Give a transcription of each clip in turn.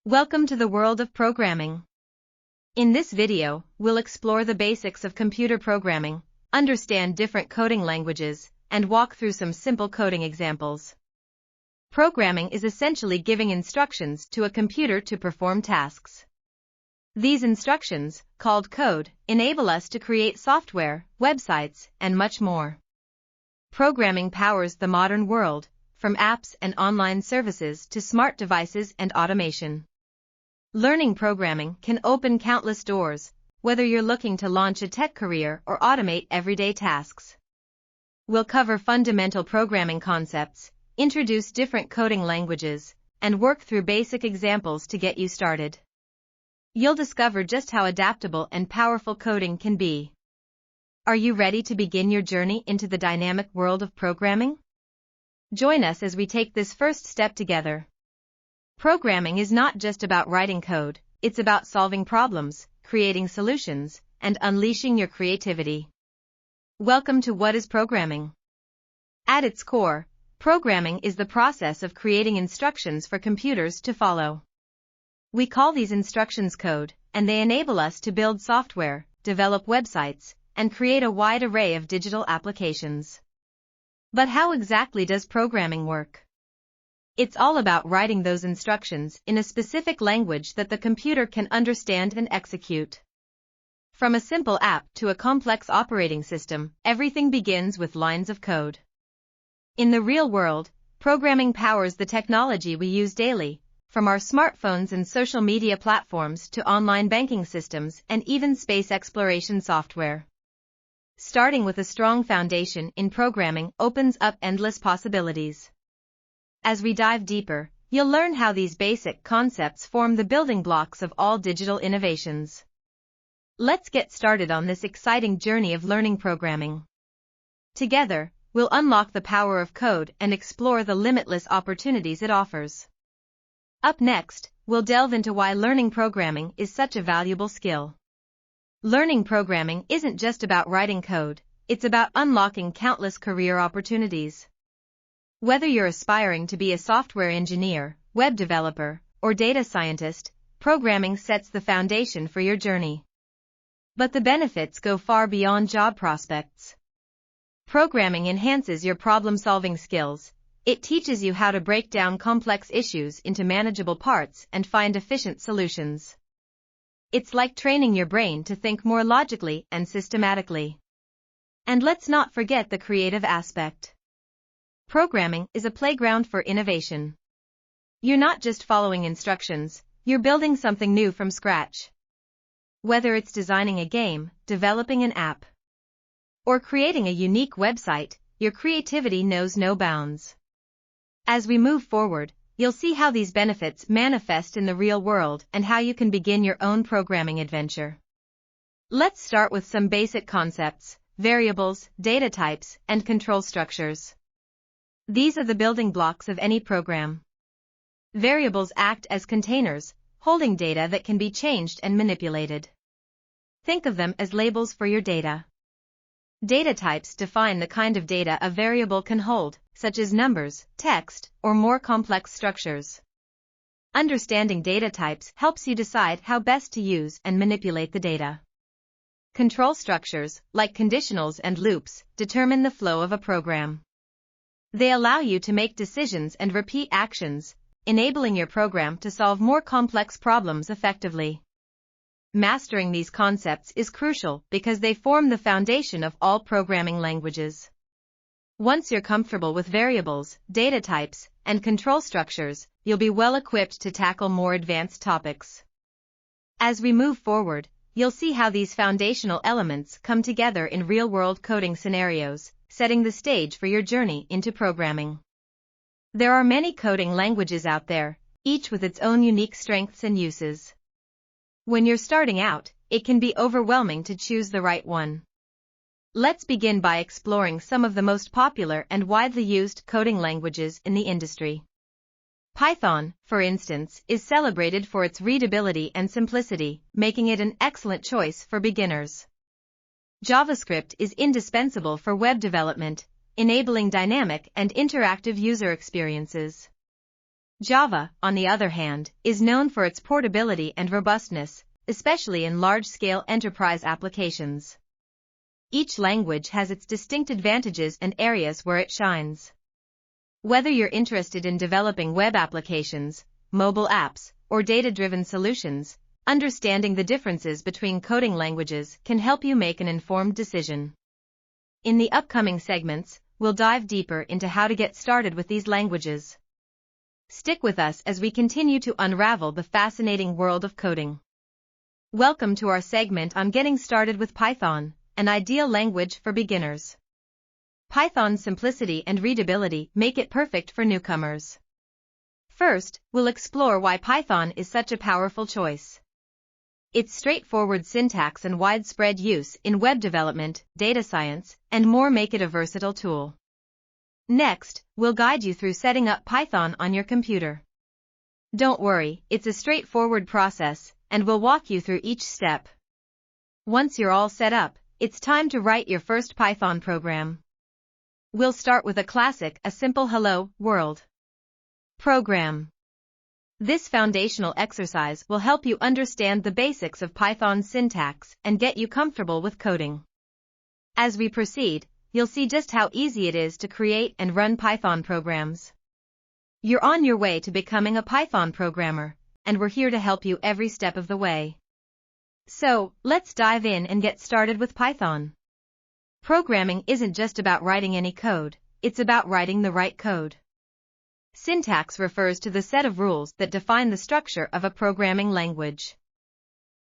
Welcome to the world of programming. In this video, we'll explore the basics of computer programming, understand different coding languages, and walk through some simple coding examples. Programming is essentially giving instructions to a computer to perform tasks. These instructions, called code, enable us to create software, websites, and much more. Programming powers the modern world, from apps and online services to smart devices and automation. Learning programming can open countless doors, whether you're looking to launch a tech career or automate everyday tasks. We'll cover fundamental programming concepts, introduce different coding languages, and work through basic examples to get you started. You'll discover just how adaptable and powerful coding can be. Are you ready to begin your journey into the dynamic world of programming? Join us as we take this first step together. Programming is not just about writing code, it's about solving problems, creating solutions, and unleashing your creativity. Welcome to What is Programming? At its core, programming is the process of creating instructions for computers to follow. We call these instructions code, and they enable us to build software, develop websites, and create a wide array of digital applications. But how exactly does programming work? It's all about writing those instructions in a specific language that the computer can understand and execute. From a simple app to a complex operating system, everything begins with lines of code. In the real world, programming powers the technology we use daily, from our smartphones and social media platforms to online banking systems and even space exploration software. Starting with a strong foundation in programming opens up endless possibilities. As we dive deeper, you'll learn how these basic concepts form the building blocks of all digital innovations. Let's get started on this exciting journey of learning programming. Together, we'll unlock the power of code and explore the limitless opportunities it offers. Up next, we'll delve into why learning programming is such a valuable skill. Learning programming isn't just about writing code, it's about unlocking countless career opportunities. Whether you're aspiring to be a software engineer, web developer, or data scientist, programming sets the foundation for your journey. But the benefits go far beyond job prospects. Programming enhances your problem-solving skills. It teaches you how to break down complex issues into manageable parts and find efficient solutions. It's like training your brain to think more logically and systematically. And let's not forget the creative aspect. Programming is a playground for innovation. You're not just following instructions, you're building something new from scratch. Whether it's designing a game, developing an app, or creating a unique website, your creativity knows no bounds. As we move forward, you'll see how these benefits manifest in the real world and how you can begin your own programming adventure. Let's start with some basic concepts: variables, data types, and control structures. These are the building blocks of any program. Variables act as containers, holding data that can be changed and manipulated. Think of them as labels for your data. Data types define the kind of data a variable can hold, such as numbers, text, or more complex structures. Understanding data types helps you decide how best to use and manipulate the data. Control structures, like conditionals and loops, determine the flow of a program. They allow you to make decisions and repeat actions, enabling your program to solve more complex problems effectively. Mastering these concepts is crucial because they form the foundation of all programming languages. Once you're comfortable with variables, data types, and control structures, you'll be well equipped to tackle more advanced topics. As we move forward, you'll see how these foundational elements come together in real-world coding scenarios, setting the stage for your journey into programming. There are many coding languages out there, each with its own unique strengths and uses. When you're starting out, it can be overwhelming to choose the right one. Let's begin by exploring some of the most popular and widely used coding languages in the industry. Python, for instance, is celebrated for its readability and simplicity, making it an excellent choice for beginners. JavaScript is indispensable for web development, enabling dynamic and interactive user experiences. Java, on the other hand, is known for its portability and robustness, especially in large-scale enterprise applications. Each language has its distinct advantages and areas where it shines. Whether you're interested in developing web applications, mobile apps, or data-driven solutions, understanding the differences between coding languages can help you make an informed decision. In the upcoming segments, we'll dive deeper into how to get started with these languages. Stick with us as we continue to unravel the fascinating world of coding. Welcome to our segment on getting started with Python, an ideal language for beginners. Python's simplicity and readability make it perfect for newcomers. First, we'll explore why Python is such a powerful choice. Its straightforward syntax and widespread use in web development, data science, and more make it a versatile tool. Next, we'll guide you through setting up Python on your computer. Don't worry, it's a straightforward process, and we'll walk you through each step. Once you're all set up, it's time to write your first Python program. We'll start with a simple hello world program. This foundational exercise will help you understand the basics of Python's syntax and get you comfortable with coding. As we proceed, you'll see just how easy it is to create and run Python programs. You're on your way to becoming a Python programmer, and we're here to help you every step of the way. So, let's dive in and get started with Python. Programming isn't just about writing any code, it's about writing the right code. Syntax refers to the set of rules that define the structure of a programming language.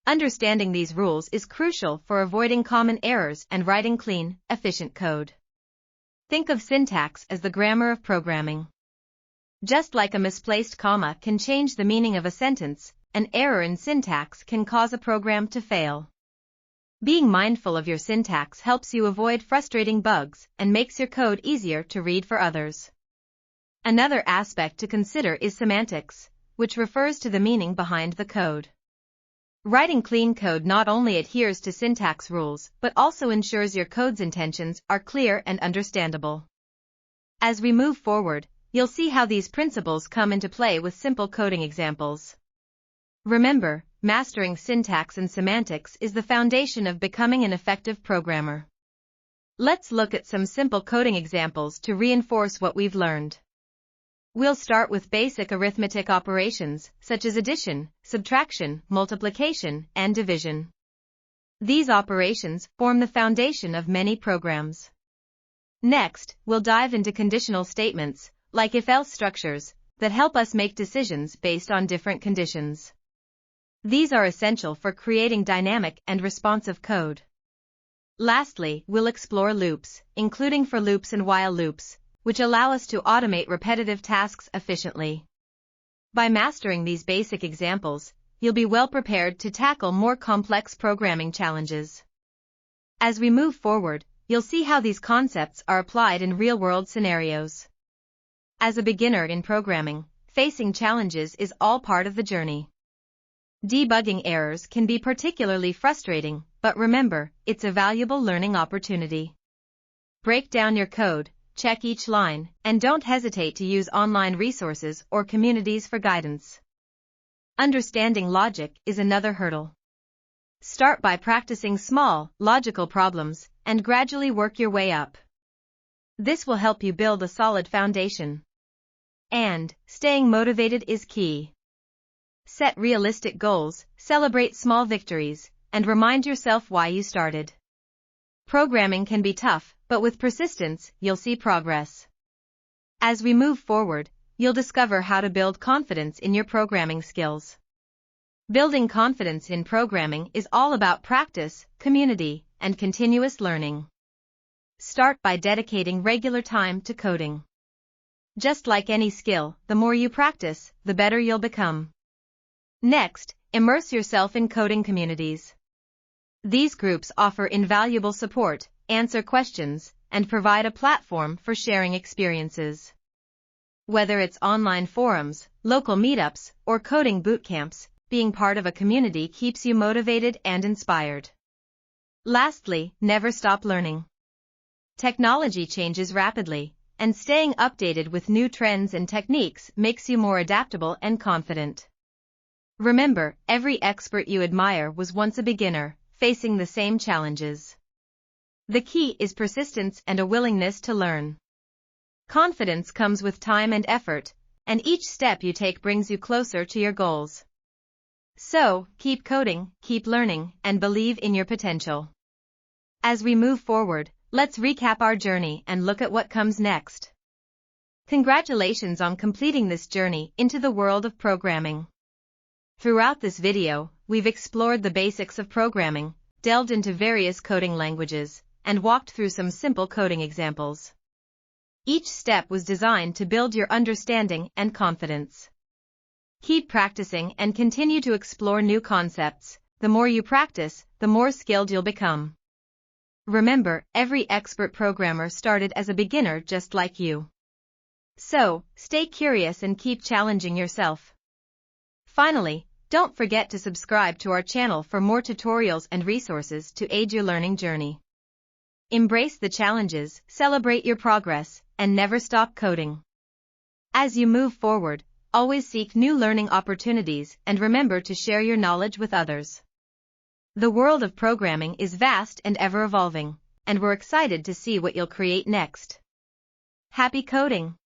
Understanding these rules is crucial for avoiding common errors and writing clean, efficient code. Think of syntax as the grammar of programming. Just like a misplaced comma can change the meaning of a sentence, an error in syntax can cause a program to fail. Being mindful of your syntax helps you avoid frustrating bugs and makes your code easier to read for others. Another aspect to consider is semantics, which refers to the meaning behind the code. Writing clean code not only adheres to syntax rules but also ensures your code's intentions are clear and understandable. As we move forward, you'll see how these principles come into play with simple coding examples. Remember, mastering syntax and semantics is the foundation of becoming an effective programmer. Let's look at some simple coding examples to reinforce what we've learned. We'll start with basic arithmetic operations, such as addition, subtraction, multiplication, and division. These operations form the foundation of many programs. Next, we'll dive into conditional statements, like if-else structures, that help us make decisions based on different conditions. These are essential for creating dynamic and responsive code. Lastly, we'll explore loops, including for loops and while loops, which allow us to automate repetitive tasks efficiently. By mastering these basic examples, you'll be well prepared to tackle more complex programming challenges. As we move forward, you'll see how these concepts are applied in real-world scenarios. As a beginner in programming, facing challenges is all part of the journey. Debugging errors can be particularly frustrating, but remember, it's a valuable learning opportunity. Break down your code, check each line, and don't hesitate to use online resources or communities for guidance. Understanding logic is another hurdle. Start by practicing small, logical problems, and gradually work your way up. This will help you build a solid foundation. And, staying motivated is key. Set realistic goals, celebrate small victories, and remind yourself why you started. Programming can be tough, but with persistence, you'll see progress. As we move forward, you'll discover how to build confidence in your programming skills. Building confidence in programming is all about practice, community, and continuous learning. Start by dedicating regular time to coding. Just like any skill, the more you practice, the better you'll become. Next, immerse yourself in coding communities. These groups offer invaluable support, answer questions, and provide a platform for sharing experiences. Whether it's online forums, local meetups, or coding bootcamps, being part of a community keeps you motivated and inspired. Lastly, never stop learning. Technology changes rapidly, and staying updated with new trends and techniques makes you more adaptable and confident. Remember, every expert you admire was once a beginner, facing the same challenges. The key is persistence and a willingness to learn. Confidence comes with time and effort, and each step you take brings you closer to your goals. So, keep coding, keep learning, and believe in your potential. As we move forward, let's recap our journey and look at what comes next. Congratulations on completing this journey into the world of programming. Throughout this video, we've explored the basics of programming, delved into various coding languages, and walked through some simple coding examples. Each step was designed to build your understanding and confidence. Keep practicing and continue to explore new concepts. The more you practice, the more skilled you'll become. Remember, every expert programmer started as a beginner just like you. So, stay curious and keep challenging yourself. Finally, don't forget to subscribe to our channel for more tutorials and resources to aid your learning journey. Embrace the challenges, celebrate your progress, and never stop coding. As you move forward, always seek new learning opportunities and remember to share your knowledge with others. The world of programming is vast and ever-evolving, and we're excited to see what you'll create next. Happy coding!